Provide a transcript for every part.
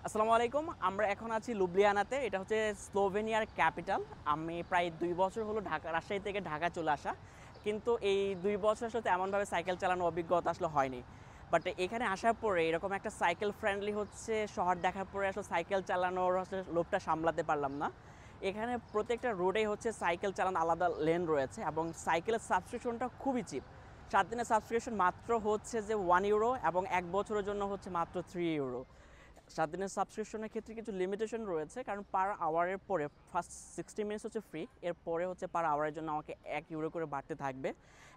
আসসালামু আলাইকুম। আমরা এখন আছি লুবলিয়ানাতে। এটা হচ্ছে স্লোভেনিয়ার ক্যাপিটাল। আমি প্রায় ২ বছর হলো রাজশাহী থেকে ঢাকা চলে আসা। কিন্তু এই ২ বছর আসলে এমনভাবে সাইকেল চালানোর অভিজ্ঞতা আসলে হয়নি। বাট এখানে আসার পরে এরকম একটা সাইকেল ফ্রেন্ডলি হচ্ছে শহর দেখার পরে আসলে সাইকেল চালানোর আসলে লোভটা সামলাতে পারলাম না। এখানে প্রত্যেকটা রোডেই হচ্ছে সাইকেল চালানোর আলাদা লেন রয়েছে এবং সাইকেলের সাবস্ক্রিপশনটা খুবই চিপ। ৭ দিনের সাবস্ক্রিপশন মাত্র হচ্ছে যে €১ এবং ১ বছরের জন্য হচ্ছে মাত্র €৩। ৭ দিনের সাবস্ক্রিপশনের ক্ষেত্রে কিছু লিমিটেশন রয়েছে, কারণ পার আওয়ারের পরে ফার্স্ট 60 মিনিটস হচ্ছে ফ্রি, এরপরে হচ্ছে পার আওয়ারের জন্য আমাকে €১ করে বাড়তে থাকবে।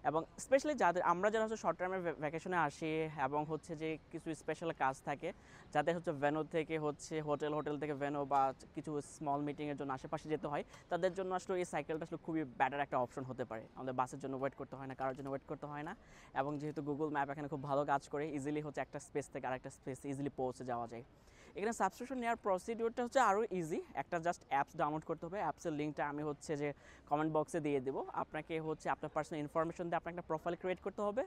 এবং স্পেশালি আমরা যারা হচ্ছে শর্ট টার্মের ভ্যাকেশনে আসি এবং হচ্ছে যে কিছু স্পেশাল কাজ থাকে, যাতে হচ্ছে ভেন্যু থেকে হচ্ছে হোটেল থেকে ভেন্যু বা কিছু স্মল মিটিংয়ের জন্য আশেপাশে যেতে হয়, তাদের জন্য আসলে এই সাইকেলটা আসলে খুবই বেটার একটা অপশন হতে পারে। আমাদের বাসের জন্য ওয়েট করতে হয় না, কারোর জন্য ওয়েট করতে হয় না। এবং যেহেতু গুগল ম্যাপ এখানে খুব ভালো কাজ করে, ইজিলি হচ্ছে একটা স্পেস থেকে আরেকটা স্পেস ইজিলি পৌঁছে যাওয়া যায়। এখানে সাবস্ক্রিপশন নেওয়ার প্রসিডিউরটা হচ্ছে আরও ইজি। একটা জাস্ট অ্যাপস ডাউনলোড করতে হবে। অ্যাপসের লিঙ্কটা আমি হচ্ছে যে কমেন্ট বক্সে দিয়ে দেবো। আপনাকে হচ্ছে আপনার পার্সোনাল ইনফরমেশন দিয়ে আপনার একটা প্রোফাইল ক্রিয়েট করতে হবে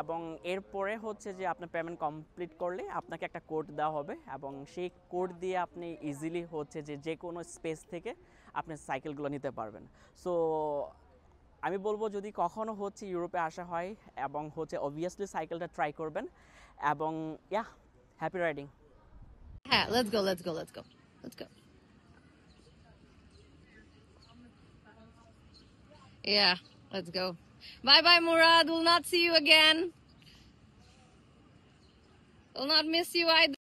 এবং এরপরে হচ্ছে যে আপনার পেমেন্ট কমপ্লিট করলে আপনাকে একটা কোড দেওয়া হবে এবং সেই কোড দিয়ে আপনি ইজিলি হচ্ছে যে কোনো স্পেস থেকে আপনি সাইকেলগুলো নিতে পারবেন। সো আমি বলবো যদি কখনো হচ্ছে ইউরোপে আসা হয় এবং হচ্ছে অবভিয়াসলি সাইকেলটা ট্রাই করবেন এবং happy riding. Yeah, let's go. Yeah, let's go. Bye bye, Murad. We'll not see you again. We'll not miss you either.